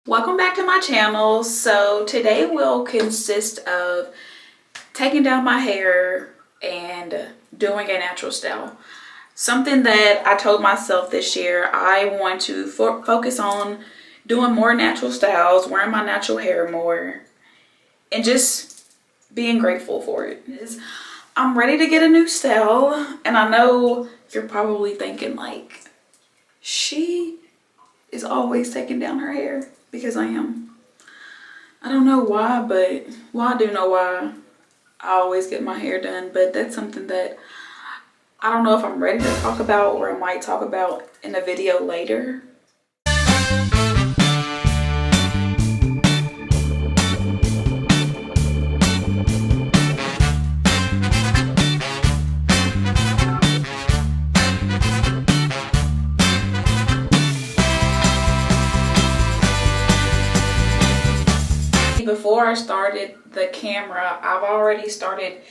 Welcome back to my channel. So today will consist of taking down my hair and doing a natural style. Something that I told myself this year, I want to focus on doing more natural styles, wearing my natural hair more, and just being grateful for it. I'm ready to get a new style, and I know you're probably thinking like, she is always taking down her hair, because I am. I don't know why, but well, I do know why I always get my hair done, but that's something that I don't know if I'm ready to talk about, or I might talk about in a video later. Before I started the camera, I've already started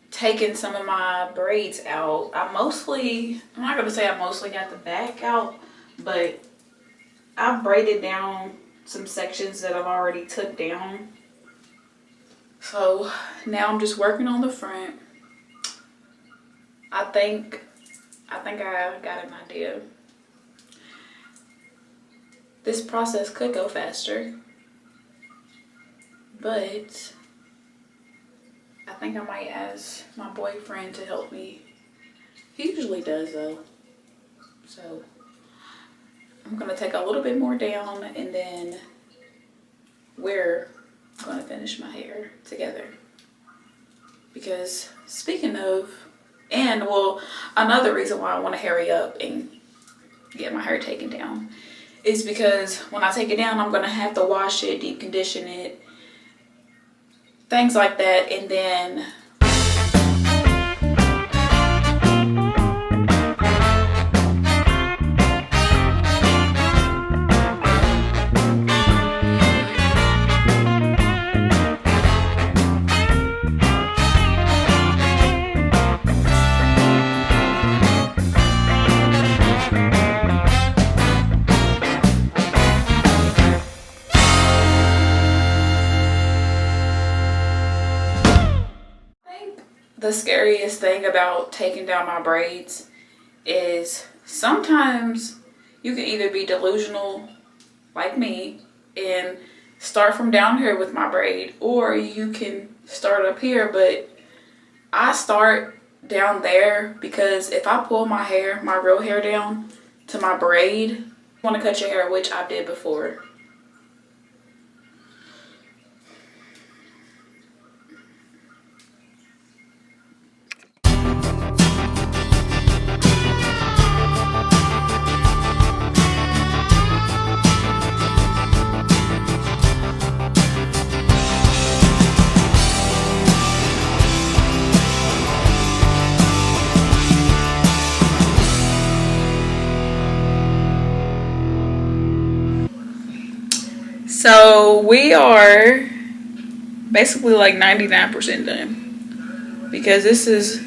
taking some of my braids out. I'm not gonna say I mostly got the back out, but I've braided down some sections that I've already took down. So now I'm just working on the front. I think I got an idea. This process could go faster, but I think I might ask my boyfriend to help me. He usually does though. So I'm gonna take a little bit more down, and then we're gonna finish my hair together. Because speaking of, and well, another reason why I want to hurry up and get my hair taken down is because when I take it down, I'm gonna have to wash it, deep condition it, things like that, and then the scariest thing about taking down my braids is sometimes you can either be delusional like me and start from down here with my braid, or you can start up here. But I start down there because if I pull my hair, my real hair down to my braid, you want to cut your hair, which I did before. So we are basically like 99% done, because this is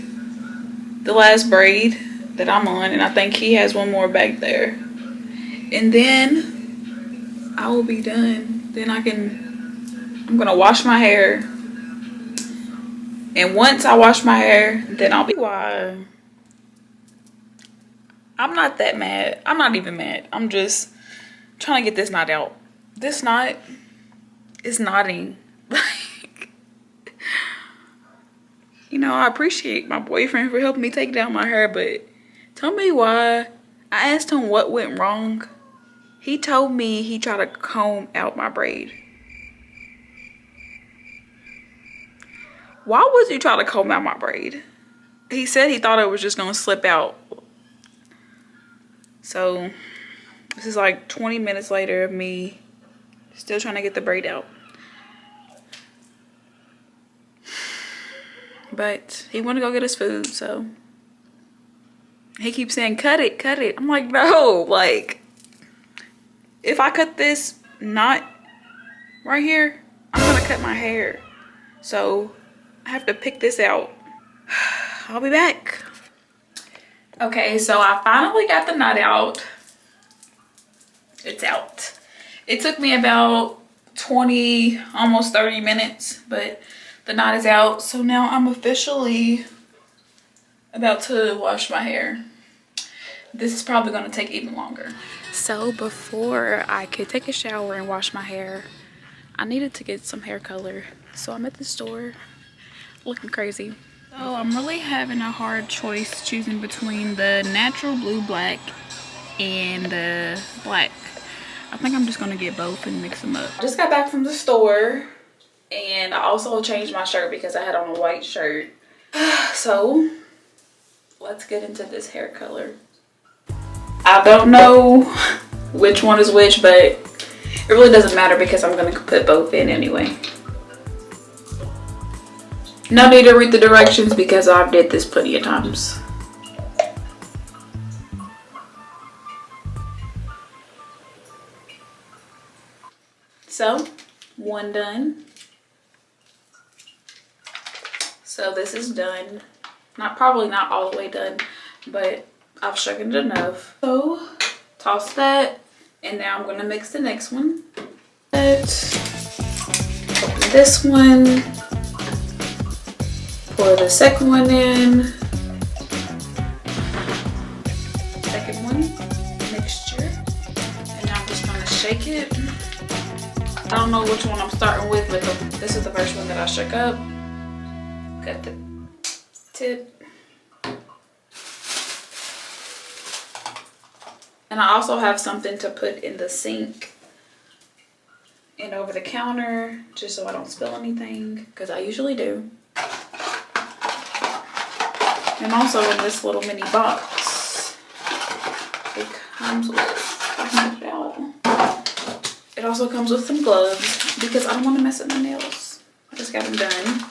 the last braid that I'm on, and I think he has one more back there, and then I will be done. Then I'm gonna wash my hair, and once I wash my hair, then I'll be why I'm not that mad. I'm not even mad. I'm just trying to get this knot out. This knot is knotting. Like, you know, I appreciate my boyfriend for helping me take down my hair, but tell me why. I asked him what went wrong. He told me he tried to comb out my braid. Why would you try to comb out my braid? He said he thought it was just gonna slip out. So this is like 20 minutes later of me still trying to get the braid out. But he wanted to go get his food, so he keeps saying, cut it, cut it. I'm like, no, like, if I cut this knot right here, I'm gonna cut my hair. So I have to pick this out. I'll be back. Okay, so I finally got the knot out. It's out. It took me about 20, almost 30 minutes, but the knot is out. So now I'm officially about to wash my hair. This is probably going to take even longer. So before I could take a shower and wash my hair, I needed to get some hair color. So I'm at the store looking crazy. So I'm really having a hard choice choosing between the natural blue black and the black. I think I'm just gonna get both and mix them up. I just got back from the store and I also changed my shirt because I had on a white shirt. So let's get into this hair color. I don't know which one is which, but it really doesn't matter because I'm gonna put both in anyway. No need to read the directions because I've did this plenty of times. So, one done. So this is done. Probably not all the way done, but I've sugared it enough. So, toss that, and now I'm gonna mix the next one. Open this one. Pour the second one in. Second one, mixture. And now I'm just gonna shake it. I don't know which one I'm starting with, but this is the first one that I shook up. Cut the tip. And I also have something to put in the sink and over the counter, just so I don't spill anything, because I usually do. And also in this little mini box, it comes with, I can get it out. It also comes with some gloves because I don't want to mess up my nails. I just got them done.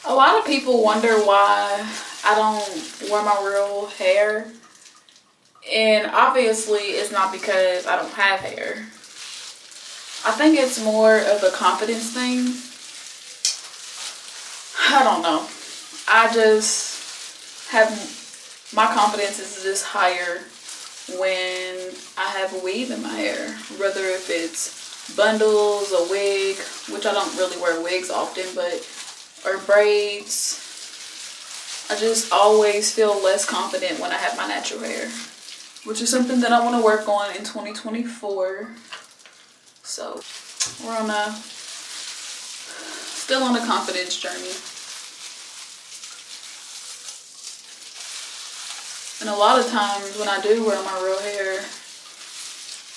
A lot of people wonder why I don't wear my real hair, and obviously it's not because I don't have hair. I think it's more of a confidence thing. I don't know. I just have, my confidence is just higher when I have a weave in my hair, whether if it's bundles, a wig, which I don't really wear wigs often, but or braids. I just always feel less confident when I have my natural hair, which is something that I want to work on in 2024. So we're still on a confidence journey. And a lot of times when I do wear my real hair,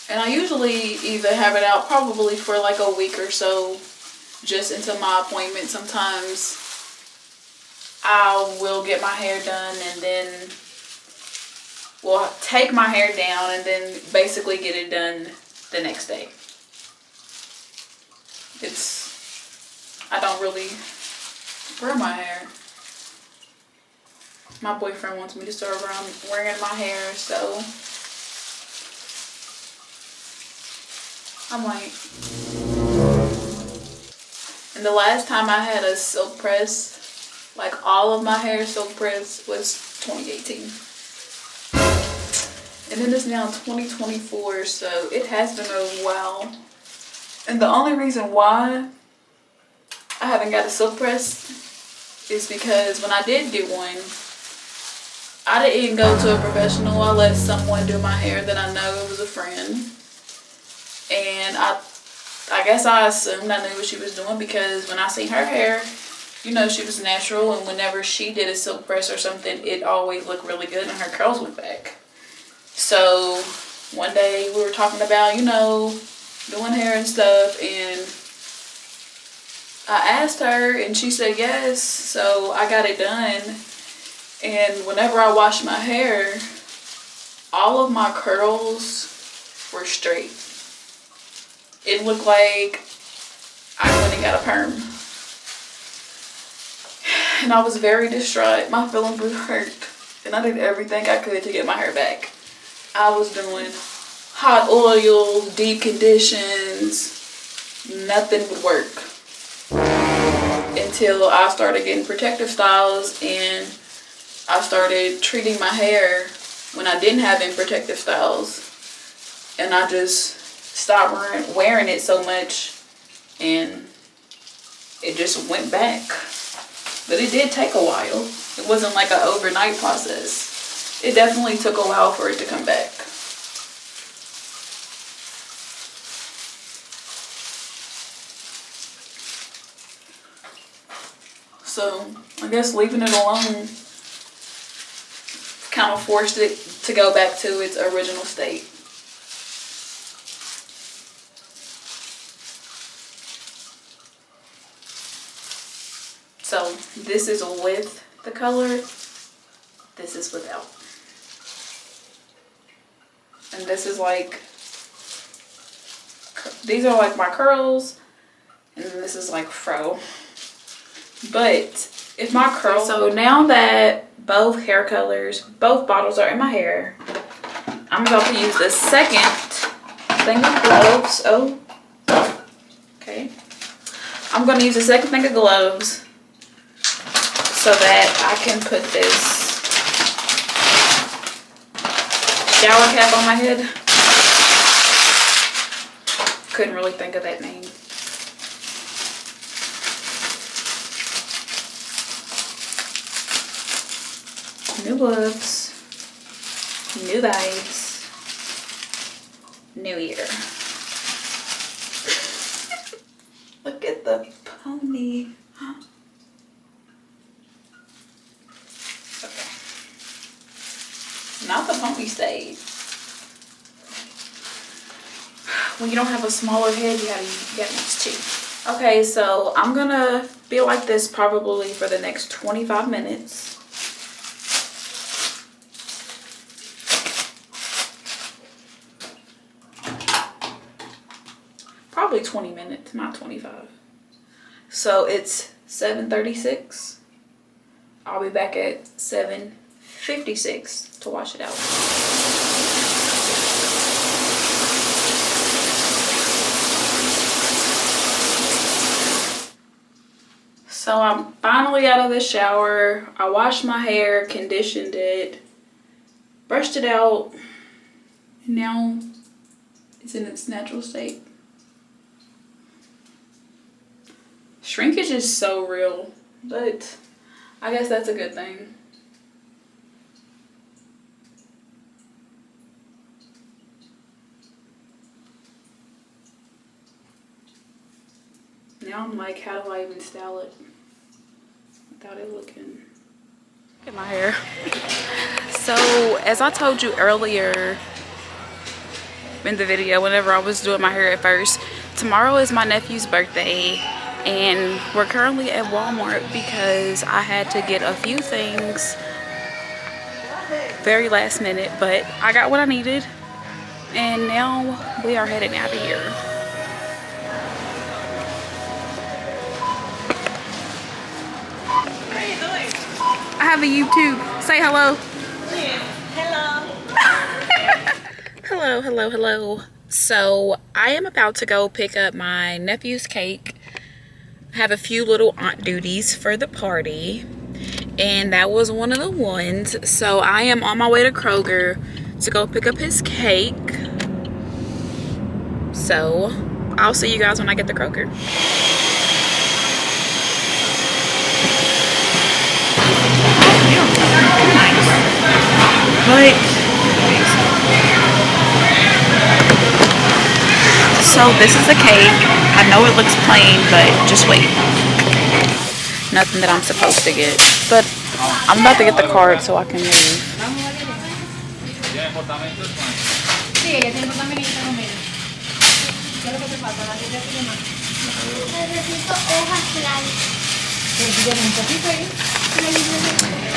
and I usually either have it out probably for like a week or so, just until my appointment. Sometimes I will get my hair done and then will take my hair down and then basically get it done the next day. I don't really wear my hair. My boyfriend wants me to start around wearing my hair, so I might. And the last time I had a silk press, like all of my hair silk press, was 2018. And it is now 2024, so it has been a while. And the only reason why I haven't got a silk press is because when I did get one, I didn't even go to a professional. I let someone do my hair that I know. It was a friend. And I guess I assumed I knew what she was doing because when I seen her hair, you know, she was natural, and whenever she did a silk press or something, it always looked really good and her curls went back. So one day we were talking about, you know, doing hair and stuff, and I asked her and she said yes, so I got it done. And whenever I washed my hair, all of my curls were straight. It looked like I went and got a perm. And I was very distraught. My feelings were hurt. And I did everything I could to get my hair back. I was doing hot oils, deep conditions, nothing would work. Until I started getting protective styles and I started treating my hair when I didn't have any protective styles. And I just stopped wearing it so much and it just went back. But it did take a while. It wasn't like an overnight process. It definitely took a while for it to come back. So I guess leaving it alone kind of forced it to go back to its original state. So this is with the color, this is without. And this is like, these are like my curls, and then this is like fro. But if my curls, so now that both hair colors, both bottles are in my hair, I'm about to use the second thing of gloves. Oh, okay. I'm going to use the second thing of gloves so that I can put this shower cap on my head. Couldn't really think of that name. New gloves, new bags, new year. Look at the pony. Okay. Not the pony stayed. When you don't have a smaller head, you gotta use two. Okay, so I'm gonna be like this probably for the next 25 minutes. Probably 20 minutes, not 25. So it's 7:36. I'll be back at 7:56 to wash it out. So I'm finally out of the shower. I washed my hair, conditioned it, brushed it out, and now it's in its natural state. Shrinkage is so real, but I guess that's a good thing. Now I'm like, how do I even style it without it looking... Look at my hair. So, as I told you earlier in the video, whenever I was doing my hair at first, tomorrow is my nephew's birthday. And we're currently at Walmart because I had to get a few things very last minute, but I got what I needed and now we are heading out of here. What are you doing? I have a YouTube. Say hello. Hello. hello. So I am about to go pick up my nephew's cake. Have a few little aunt duties for the party, and that was one of the ones. So I am on my way to Kroger to go pick up his cake. So I'll see you guys when I get to Kroger. So this is a cake. I know it looks plain, but just wait. Nothing that I'm supposed to get. But I'm about to get the card so I can move.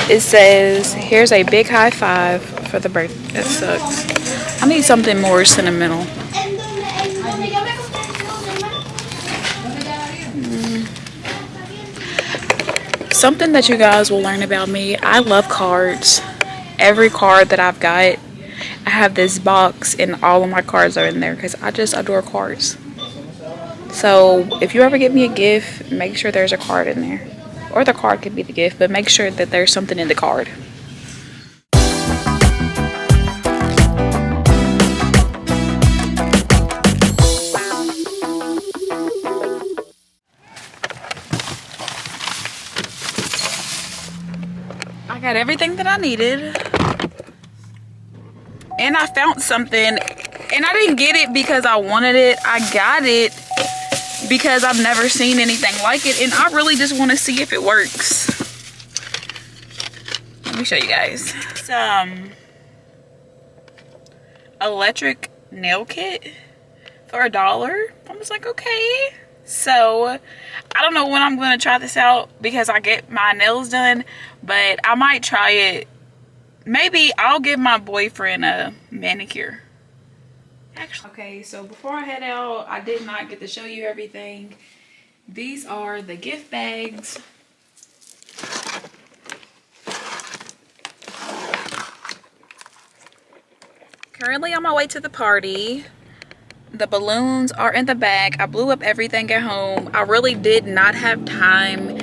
It says, here's a big high five for the birthday. That sucks. I need something more sentimental. Something that you guys will learn about me, I love cards. Every card that I've got, I have this box and all of my cards are in there because I just adore cards. So if you ever get me a gift, make sure there's a card in there. Or the card could be the gift, but make sure that there's something in the card. I got everything that I needed. And I found something, and I didn't get it because I wanted it. I got it because I've never seen anything like it, and I really just want to see if it works. Let me show you guys. Some electric nail kit for $1. I was like, okay. So I don't know when I'm going to try this out because I get my nails done, but I might try it. Maybe I'll give my boyfriend a manicure. Actually, okay, so before I head out, I did not get to show you everything. These are the gift bags. Currently on my way to the party. The balloons are in the bag. I blew up everything at home. I really did not have time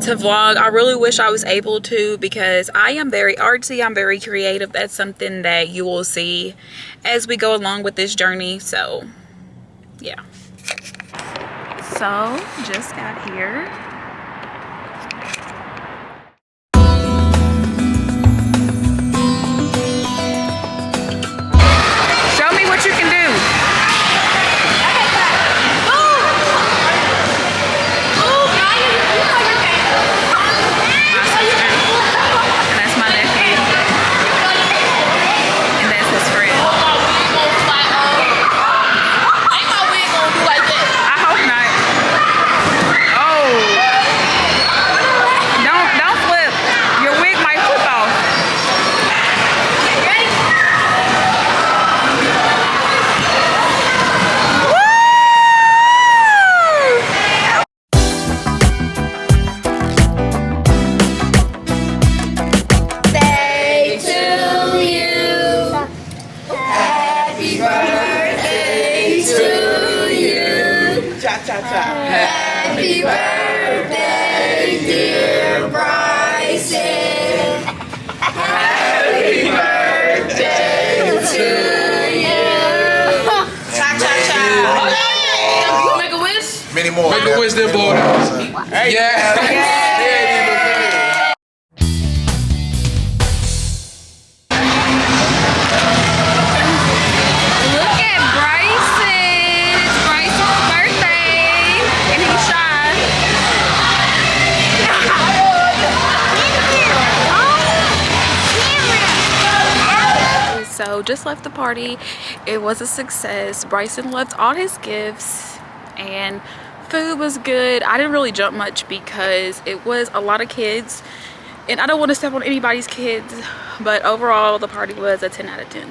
to vlog. I really wish I was able to because I am very artsy. I'm very creative. That's something that you will see as we go along with this journey. So yeah. So just got here. Show me what you can do. Happy birthday, dear Bryson. Happy birthday to you. Cha-cha-cha. Make a wish? Many more. Make a wish, there, boy. Yeah. So just left the party. It was a success. Bryson loved all his gifts and food was good. I didn't really jump much because it was a lot of kids and I don't want to step on anybody's kids, but overall the party was a 10 out of 10.